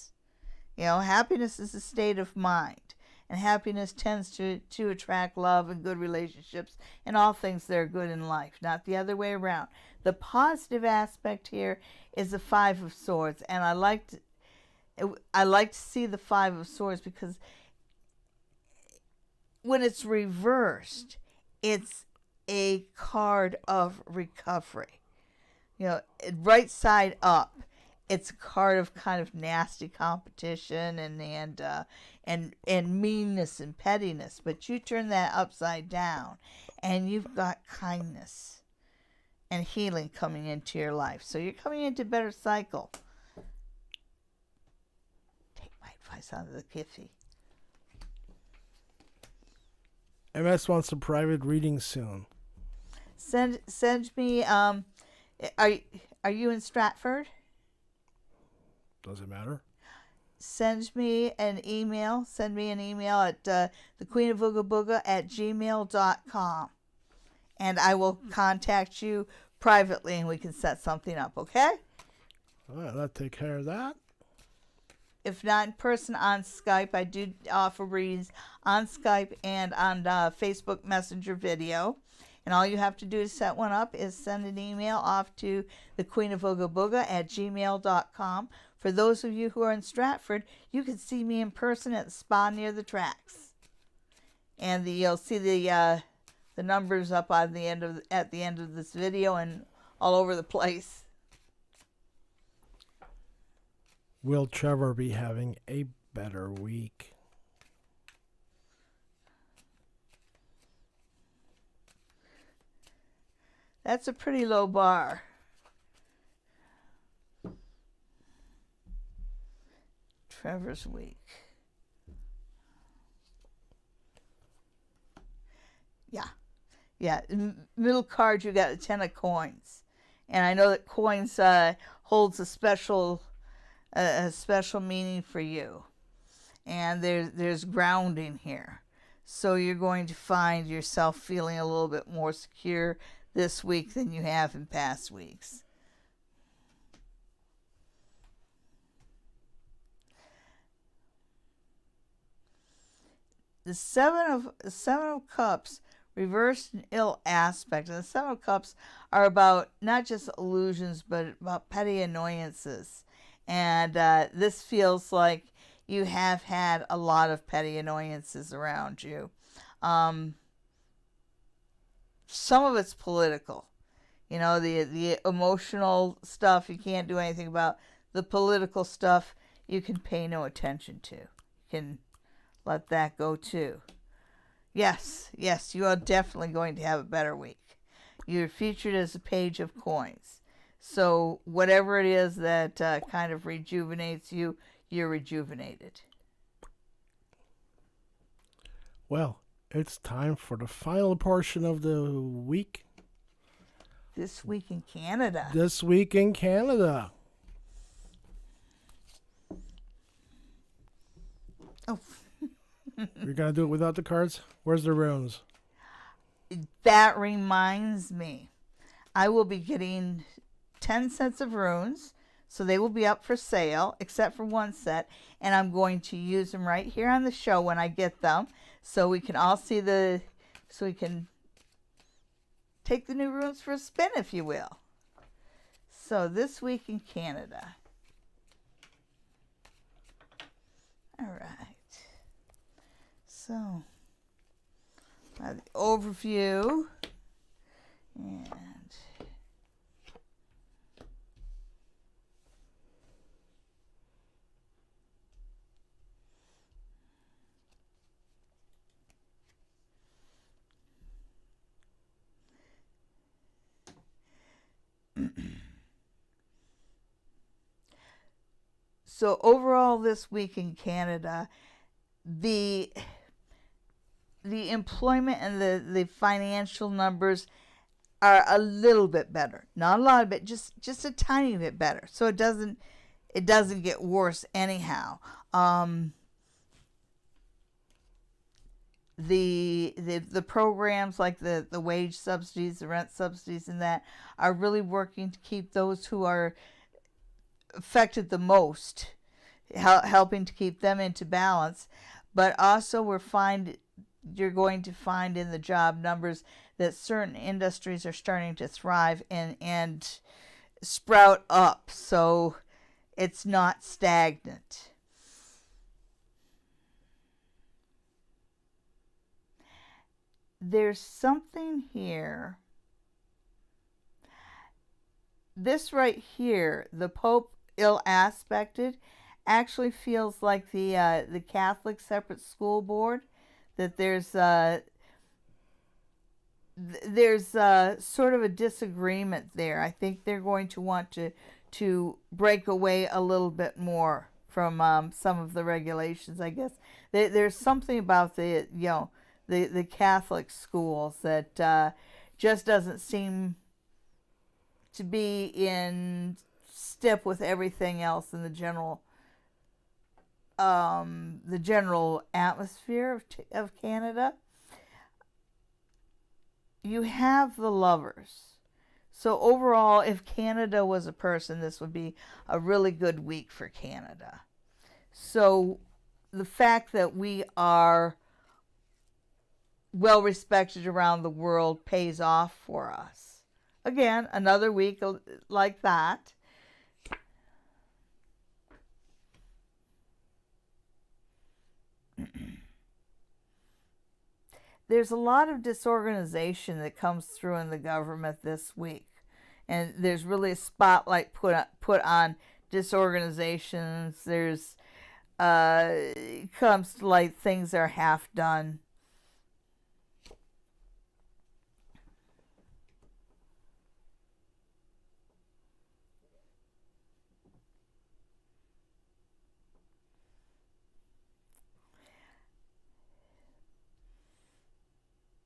[SPEAKER 2] Happiness is a state of mind. And happiness tends to attract love and good relationships and all things that are good in life, not the other way around. The positive aspect here is the Five of Swords, and I like to see the Five of Swords because when it's reversed, it's a card of recovery. Right side up, it's a card of kind of nasty competition and meanness and pettiness. But you turn that upside down, and you've got kindness and healing coming into your life. So you're coming into a better cycle. Take my advice on the Kyphi.
[SPEAKER 1] MS wants a private reading soon.
[SPEAKER 2] Send me. Are you in Stratford?
[SPEAKER 1] Does it matter?
[SPEAKER 2] send me an email. Send me an email at thequeenofoogaboga@gmail.com. And I will contact you privately and we can set something up, okay?
[SPEAKER 1] All right, let's take care of that.
[SPEAKER 2] If not in person, on Skype. I do offer readings on Skype and on Facebook Messenger video. And all you have to do to set one up is send an email off to thequeenofoogaboga@gmail.com. For those of you who are in Stratford, you can see me in person at the spa near the tracks. And you'll see the numbers up on the end of at the end of this video and all over the place.
[SPEAKER 1] Will Trevor be having a better week?
[SPEAKER 2] That's a pretty low bar. Trevor's week. Yeah. Middle card, you got a 10 of coins. And I know that coins holds a special meaning for you. And there's grounding here. So you're going to find yourself feeling a little bit more secure this week than you have in past weeks. The Seven of Cups reversed an ill aspect. And the Seven of Cups are about not just illusions, but about petty annoyances. And this feels like you have had a lot of petty annoyances around you. Some of it's political. You know, the emotional stuff you can't do anything about. The political stuff you can pay no attention to. You can let that go too. Yes, you are definitely going to have a better week. You're featured as a page of coins. So whatever it is that kind of rejuvenates you, you're rejuvenated.
[SPEAKER 1] Well, it's time for the final portion of the week.
[SPEAKER 2] This week in Canada.
[SPEAKER 1] This week in Canada.
[SPEAKER 2] Oh.
[SPEAKER 1] You're going to do it without the cards? Where's the runes?
[SPEAKER 2] That reminds me. I will be getting 10 sets of runes. So they will be up for sale, except for one set. And I'm going to use them right here on the show when I get them. So we can all see so we can take the new runes for a spin, if you will. So this week in Canada. All right. So, the overview, and so overall this week in Canada, the employment and the financial numbers are a little bit better. Not a lot, but just a tiny bit better. So it doesn't get worse anyhow. The programs like the wage subsidies, the rent subsidies, and that are really working to keep those who are affected the most, helping to keep them into balance. But also you're going to find in the job numbers that certain industries are starting to thrive and sprout up, so it's not stagnant. There's something here. This right here, the Pope ill aspected, actually feels like the Catholic separate school board. That there's sort of a disagreement there. I think they're going to want to break away a little bit more from some of the regulations. I guess there's something about the Catholic schools that just doesn't seem to be in step with everything else in the general the general atmosphere of Canada. You have the Lovers. So overall, if Canada was a person, this would be a really good week for Canada. So the fact that we are well respected around the world pays off for us. Again, another week like that. There's a lot of disorganization that comes through in the government this week. And there's really a spotlight put on disorganizations. There's it comes to light things are half done.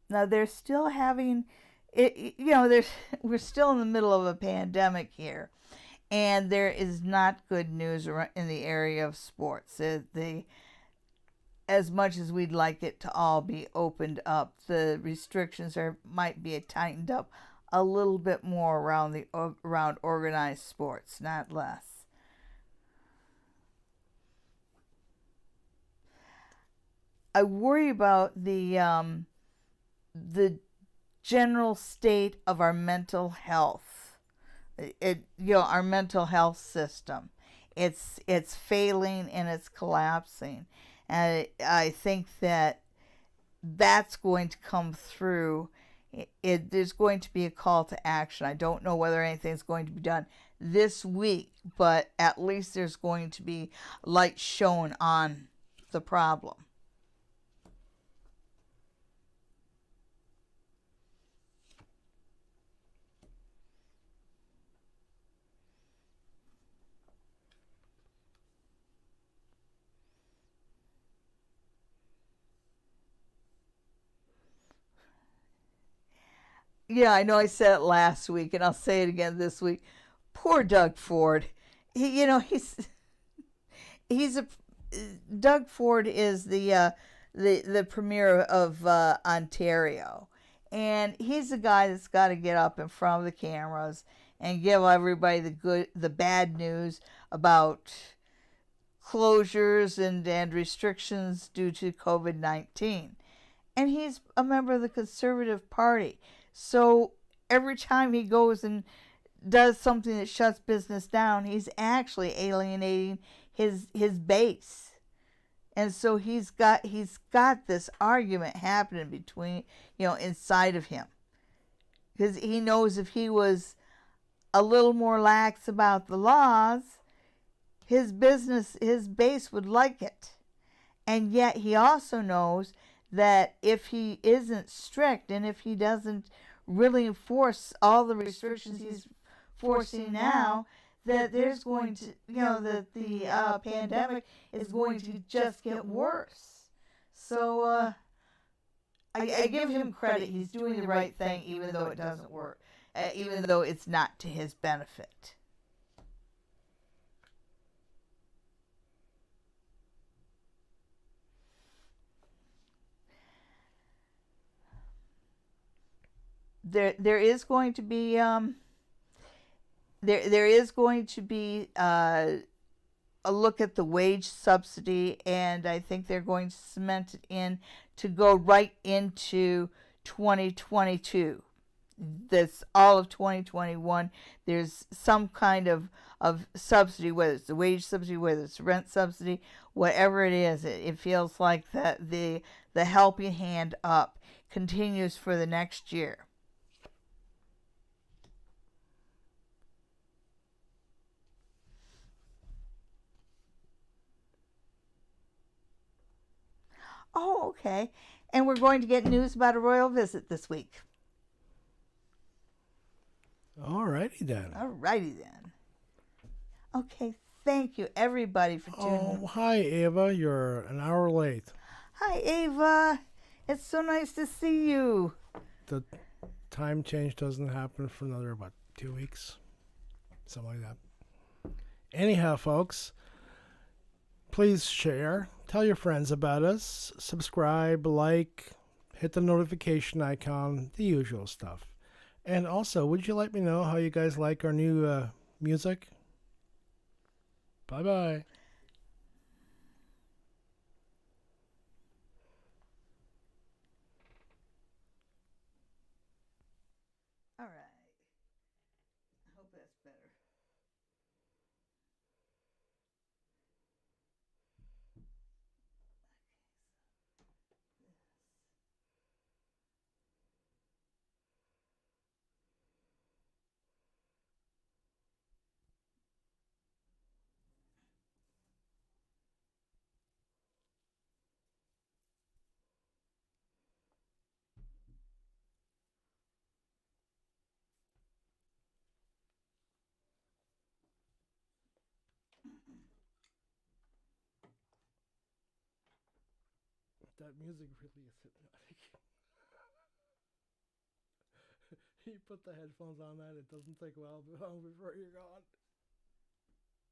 [SPEAKER 2] Now they're still having it. We're still in the middle of a pandemic here, and there is not good news in the area of sports. As much as we'd like it to all be opened up, the restrictions might be tightened up a little bit more around organized sports, not less. I worry about the general state of our mental health. Our mental health system. It's failing and it's collapsing. And I think that's going to come through. There's going to be a call to action. I don't know whether anything's going to be done this week, but at least there's going to be light shown on the problem. Yeah, I know I said it last week, and I'll say it again this week. Poor Doug Ford. He's a Doug Ford is the premier of Ontario, and he's the guy that's got to get up in front of the cameras and give everybody the bad news about closures and restrictions due to COVID-19. And he's a member of the Conservative Party. So every time he goes and does something that shuts business down, he's actually alienating his base. And so he's got this argument happening between, inside of him. Because he knows if he was a little more lax about the laws, his base would like it. And yet he also knows that if he isn't strict and if he doesn't really enforce all the restrictions he's forcing now, that there's going to, that the pandemic is going to just get worse. So I give him credit. He's doing the right thing, even though it doesn't work, even though it's not to his benefit. There is going to be there is going to be a look at the wage subsidy, and I think they're going to cement it in to go right into 2022. That's all of 2021. There's some kind of subsidy, whether it's the wage subsidy, whether it's rent subsidy, whatever it is. It feels like that the helping hand up continues for the next year. Oh, okay. And we're going to get news about a royal visit this week.
[SPEAKER 1] Alrighty then.
[SPEAKER 2] Alrighty then. Okay, thank you everybody for tuning in.
[SPEAKER 1] Oh, hi Ava. You're an hour late.
[SPEAKER 2] Hi Ava. It's so nice to see you.
[SPEAKER 1] The time change doesn't happen for another, 2 weeks? Something like that. Anyhow, folks, Please share, tell your friends about us, subscribe, like, hit the notification icon, the usual stuff. And also, would you let me know how you guys like our new music? Bye bye.
[SPEAKER 2] All right. I hope that's better.
[SPEAKER 1] That music really is hypnotic. You put the headphones on that, it doesn't take long before you're gone.